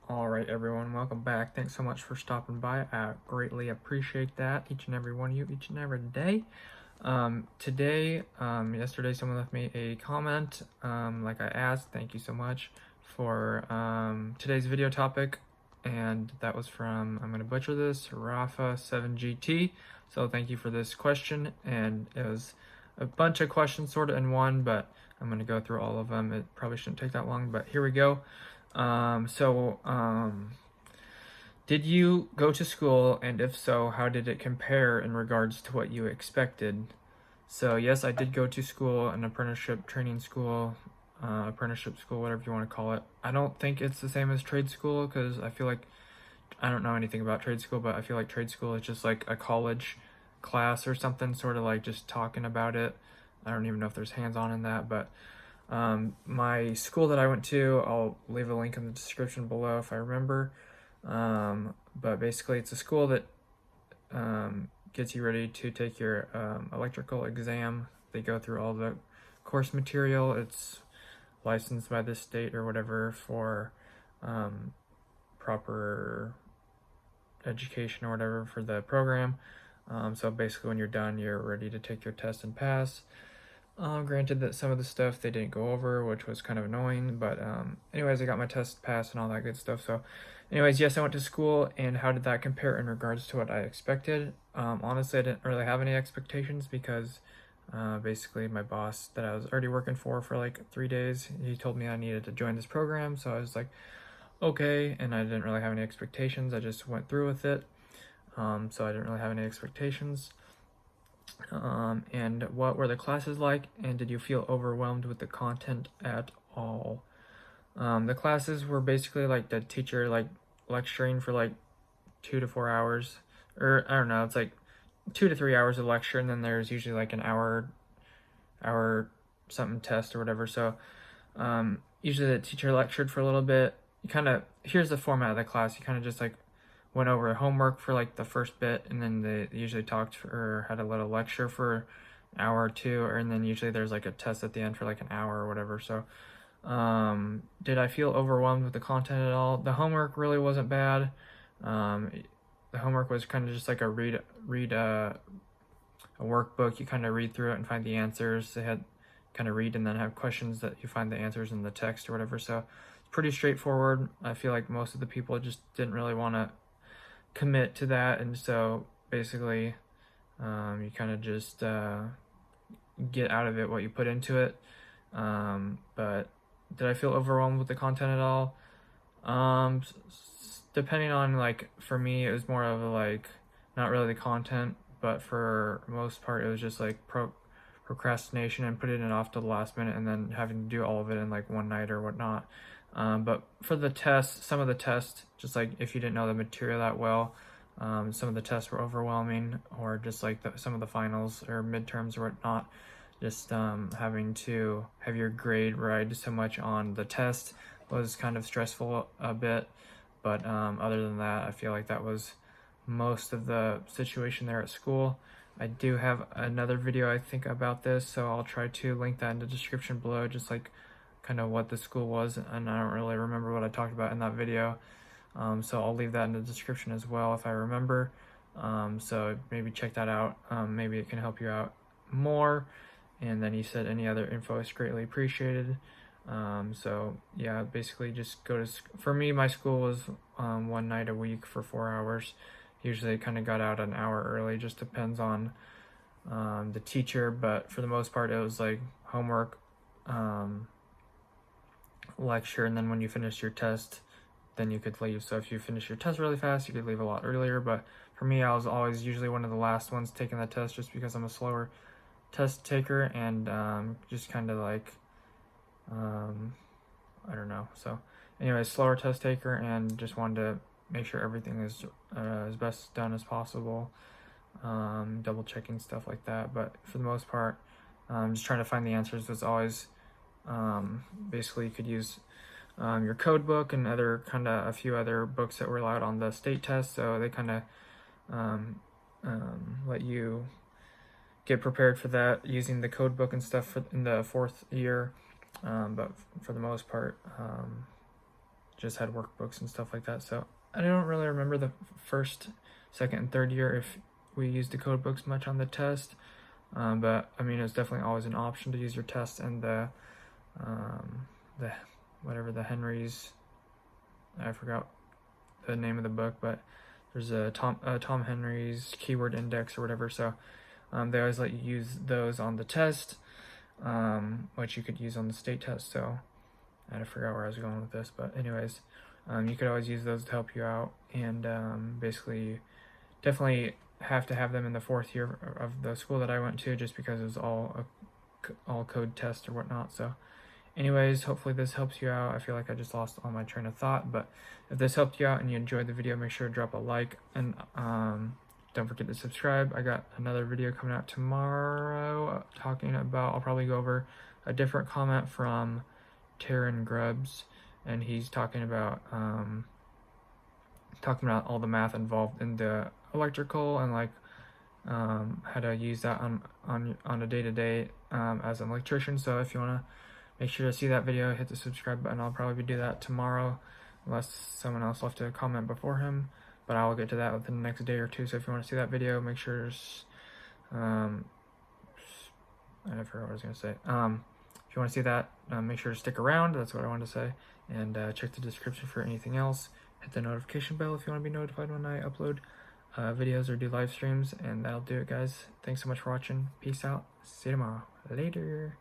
Alright everyone, welcome back. Thanks so much for stopping by. I greatly appreciate that, each and every one of you, each and every day. Yesterday someone left me a comment, like I asked. Thank you so much for today's video topic, and that was from, I'm going to butcher this, Rafa7GT. So thank you for this question, and it was a bunch of questions sort of in one, but I'm going to go through all of them. It probably shouldn't take that long, but here we go. Did you go to school, and if so, how did it compare in regards to what you expected? So yes, I did go to school, an apprenticeship training school, apprenticeship school, whatever you want to call it. I don't think it's the same as trade school, because I feel like, I don't know anything about trade school, but I feel like trade school is just like a college class or something, sort of like just talking about it. I don't even know if there's hands-on in that, but my school that I went to, I'll leave a link in the description below if I remember. But basically it's a school that gets you ready to take your electrical exam. They go through all the course material. It's licensed by the state or whatever for proper education or whatever for the program. So basically when you're done, you're ready to take your test and pass. Granted that some of the stuff they didn't go over, which was kind of annoying, but anyways, I got my test passed and all that good stuff. So anyways, yes, I went to school, and how did that compare in regards to what I expected? Honestly, I didn't really have any expectations because basically my boss that I was already working for like 3 days, he told me I needed to join this program, so I was like, okay, and I didn't really have any expectations. I just went through with it, so I didn't really have any expectations. And what were the classes like, and did you feel overwhelmed with the content at all? The classes were basically like the teacher like lecturing for like 2 to 4 hours, or I don't know, it's like 2 to 3 hours of lecture, and then there's usually like an hour something test or whatever. So usually the teacher lectured for a little bit. You kind of, here's the format of the class, you kind of just like went over homework for like the first bit, and then they usually talked or had a little lecture for an hour or two, and then usually there's like a test at the end for like an hour or whatever. So did I feel overwhelmed with the content at all? The homework really wasn't bad. The homework was kind of just like a read a workbook. You kind of read through it and find the answers. They had kind of read and then have questions that you find the answers in the text or whatever. So it's pretty straightforward. I feel like most of the people just didn't really want to commit to that, and so basically you kind of just get out of it what you put into it. But did I feel overwhelmed with the content at all? Depending on, like, for me it was more of a, like, not really the content, but for most part it was just like procrastination and putting it off to the last minute and then having to do all of it in like one night or whatnot. But for the tests, some of the tests, just like if you didn't know the material that well, some of the tests were overwhelming, or just like some of the finals or midterms or whatnot, just having to have your grade ride so much on the test was kind of stressful a bit. But other than that, I feel like that was most of the situation there at school. I do have another video I think about this, so I'll try to link that in the description below, just like kind of what the school was, and I don't really remember what I talked about in that video, so I'll leave that in the description as well if I remember. So maybe check that out. Maybe it can help you out more. And then he said any other info is greatly appreciated. So yeah, basically just go to, for me, my school was one night a week for 4 hours. Usually kind of got out an hour early, just depends on the teacher, but for the most part it was like homework, lecture, and then when you finish your test, then you could leave. So if you finish your test really fast, you could leave a lot earlier, but for me, I was always usually one of the last ones taking the test, just because I'm a slower test taker, and just kind of like I don't know. So anyway, slower test taker, and just wanted to make sure everything is as best done as possible, double checking stuff like that. But for the most part, just trying to find the answers was always, basically you could use your code book and other kind of a few other books that were allowed on the state test, so they kind of let you get prepared for that using the code book and stuff in the 4th year. But for the most part, just had workbooks and stuff like that. So I don't really remember the first, second, and third year if we used the code books much on the test. But I mean, it's definitely always an option to use your test and the whatever the Henry's, I forgot the name of the book, but there's a Tom Henry's keyword index or whatever. So they always let you use those on the test, which you could use on the state test. So I forgot where I was going with this, but anyways, you could always use those to help you out, and basically definitely have to have them in the 4th year of the school that I went to, just because it was all code test or whatnot. So anyways, hopefully this helps you out. I feel like I just lost all my train of thought, but if this helped you out and you enjoyed the video, make sure to drop a like, and don't forget to subscribe. I got another video coming out tomorrow talking about, I'll probably go over a different comment from Taryn Grubbs, and he's talking about all the math involved in the electrical, and like how to use that on a day-to-day as an electrician. So if you want to make sure to see that video, hit the subscribe button. I'll probably do that tomorrow unless someone else left a comment before him, but I'll get to that within the next day or two. So if you want to see that video, make sure I forgot what I was going to say. If you want to see that, make sure to stick around. That's what I wanted to say. And check the description for anything else. Hit the notification bell if you want to be notified when I upload videos or do live streams. And that'll do it, guys. Thanks so much for watching. Peace out. See you tomorrow. Later.